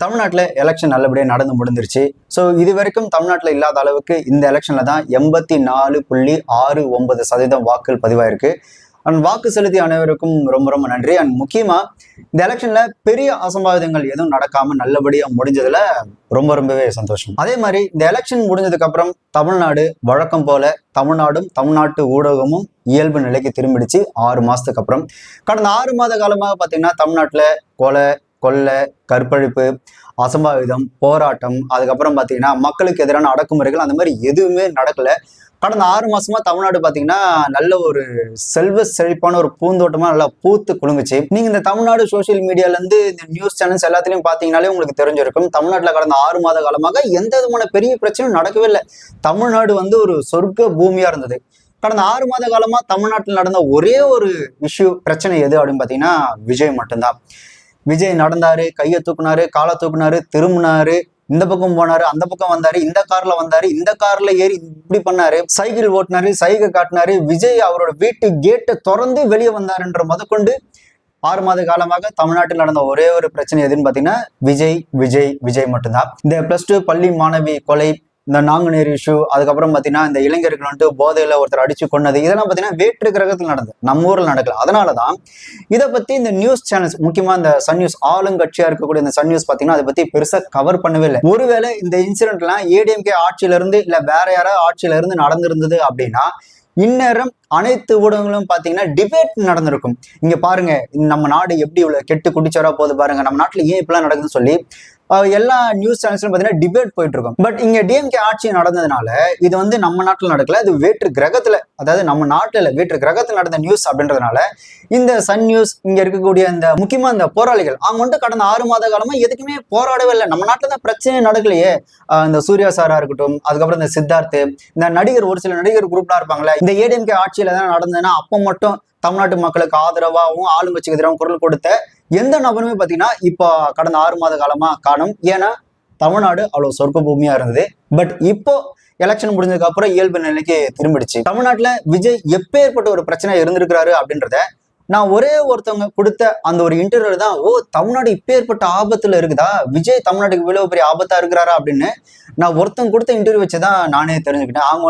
தமிழ்நாட்டில் எலெக்ஷன் நல்லபடியாக நடந்து முடிஞ்சிருச்சு. ஸோ இது வரைக்கும் தமிழ்நாட்டில் இல்லாத அளவுக்கு இந்த எலெக்ஷன்ல தான் 84.69% வாக்குகள் பதிவாயிருக்கு. அண்ட் வாக்கு செலுத்திய அனைவருக்கும் ரொம்ப ரொம்ப நன்றி. அண்ட் முக்கியமா இந்த எலெக்ஷன்ல பெரிய அசம்பாவிதங்கள் எதுவும் நடக்காம நல்லபடியா முடிஞ்சதுல ரொம்பவே சந்தோஷம். அதே மாதிரி இந்த எலெக்ஷன் முடிஞ்சதுக்கு அப்புறம் தமிழ்நாடு வழக்கம் போல தமிழ்நாடும் தமிழ்நாட்டு ஊடகமும் இயல்பு நிலைக்கு திரும்பிடுச்சு 6 மாசத்துக்கு அப்புறம். கடந்த 6 மாத காலமாக பார்த்தீங்கன்னா தமிழ்நாட்டுல கொலை, கொள்ளை, கற்பழிப்பு, அசம்பாவிதம், போராட்டம், அதுக்கப்புறம் பார்த்தீங்கன்னா மக்களுக்கு எதிரான அடக்குமுறைகள் அந்த மாதிரி எதுவுமே நடக்கல. கடந்த 6 மாசமா தமிழ்நாடு பார்த்தீங்கன்னா நல்ல ஒரு செல்வ செழிப்பான ஒரு பூந்தோட்டமா நல்லா பூத்து குலுங்குச்சு. நீங்க இந்த தமிழ்நாடு சோசியல் மீடியால இருந்து இந்த நியூஸ் சேனல்ஸ் எல்லாத்துலயும் பாத்தீங்கன்னாலே உங்களுக்கு தெரிஞ்சிருக்கும். தமிழ்நாட்டுல கடந்த 6 மாத காலமாக எந்த விதமான பெரிய பிரச்சனையும் நடக்கவே இல்லை. தமிழ்நாடு ஒரு சொர்க்க பூமியா இருந்தது. கடந்த 6 மாத காலமா தமிழ்நாட்டில் நடந்த ஒரே ஒரு பிரச்சனை எது அப்படின்னு பாத்தீங்கன்னா விஜய் மட்டும்தான். விஜய் நடந்தாரு, கையை தூக்குனாரு, காலை தூக்குனாரு, திரும்பினாரு, இந்த பக்கம் போனாரு, அந்த பக்கம் வந்தாரு, இந்த கார்ல வந்தாரு, இந்த கார்ல ஏறி இப்படி பண்ணாரு, சைக்கிள் ஓட்டினாரு, சைகை காட்டினாரு, விஜய் அவரோட வீட்டு கேட்டை திறந்து வெளியே வந்தாருன்ற முதற்கொண்டு 6 மாத காலமாக தமிழ்நாட்டில் நடந்த ஒரே ஒரு பிரச்சனை எதுன்னு பாத்தீங்கன்னா விஜய் விஜய் விஜய் மட்டும்தான். இந்த +2 பள்ளி மாணவி கொலை, இந்த நாங்குநேரி இஷ்யூ, அதுக்கப்புறம் பாத்தீங்கன்னா இந்த இளைஞர்கள் போதையில ஒருத்தர் அடிச்சு கொன்னது, இதெல்லாம் பாத்தீங்கன்னா வேற்று கிரகத்தில் நடந்தது, நம்ம ஊர்ல நடக்கல. அதனாலதான் இதை பத்தி இந்த நியூஸ் சேனல்ஸ், முக்கியமா இந்த சன் நியூஸ், ஆளுங்கட்சியா இருக்கக்கூடிய இந்த சன் நியூஸ் பாத்தீங்கன்னா அதை பத்தி பெருசா கவர் பண்ணவே இல்லை. ஒருவேளை இந்த இன்சிடென்ட் எல்லாம் ஏடிஎம்கே ஆட்சியில இருந்து இல்ல வேற யாராவது ஆட்சியில இருந்து நடந்திருந்தது அப்படின்னா இந்நேரம் அனைத்து ஊடகங்களும் பாத்தீங்கன்னா டிபேட் நடந்திருக்கும். இங்க பாருங்க நம்ம நாடு எப்படி இவ்வளவு கெட்டு குடிச்சவரா போகுது பாருங்க, நம்ம நாட்டுல ஏன் இப்பெல்லாம் நடக்குதுன்னு சொல்லி எல்லா நியூஸ் சேனல்ஸ்லும் பாத்தீங்கன்னா டிபேட் போயிட்டு இருக்கும். பட் இங்க டிஎம்கே ஆட்சி நடந்ததுனால இது நம்ம நாட்டுல நடக்கல, இது வேற்று கிரகத்துல, அதாவது நம்ம நாட்டுல இல்ல வேற்று கிரகத்துல நடந்த நியூஸ் அப்படின்றதுனால இந்த சன் நியூஸ், இங்க இருக்கக்கூடிய இந்த முக்கியமா இந்த போராளிகள் அவங்க கடந்த 6 மாத காலமா எதுக்குமே போராடவே இல்லை. நம்ம நாட்டுல தான் பிரச்சனை நடக்கலையே. இந்த சூர்யா சாரா இருக்கட்டும், அதுக்கப்புறம் இந்த சித்தார்த், இந்த நடிகர், ஒரு சில நடிகர் குரூப்லாம் இருப்பாங்களே, இந்த ஏடிஎம்கே ஆட்சியில தான் நடந்ததுன்னா அப்ப மட்டும் தமிழ்நாட்டு மக்களுக்கு ஆதரவாகவும் ஆளுங்கட்சிக்கு எதிராகவும் குரல் கொடுத்த எந்த நபருமே பாத்தீங்கன்னா இப்போ கடந்த 6 மாத காலமா காணும். ஏன்னா தமிழ்நாடு அவ்வளவு சொர்க்க பூமியா இருந்தது. பட் இப்போ எலெக்ஷன் முடிஞ்சதுக்கு அப்புறம் இயல்பு நிலைக்கு திரும்பிடுச்சு. தமிழ்நாட்டுல விஜய் எப்பேற்பட்ட ஒரு பிரச்சனை இருந்திருக்கிறாரு அப்படின்றத நான் ஒருத்தவங்க கொடுத்த அந்த ஒரு இன்டர்வியூல தான், தமிழ்நாடு இப்பேற்பட்ட ஆபத்துல இருக்குதா, விஜய் தமிழ்நாட்டுக்கு இவ்வளவு பெரிய ஆபத்தா இருக்கிறாரா அப்படின்னு நான் ஒருத்தவங்க கொடுத்த இன்டர்வியூ வச்சுதான் நானே தெரிஞ்சுக்கிட்டேன். அவங்க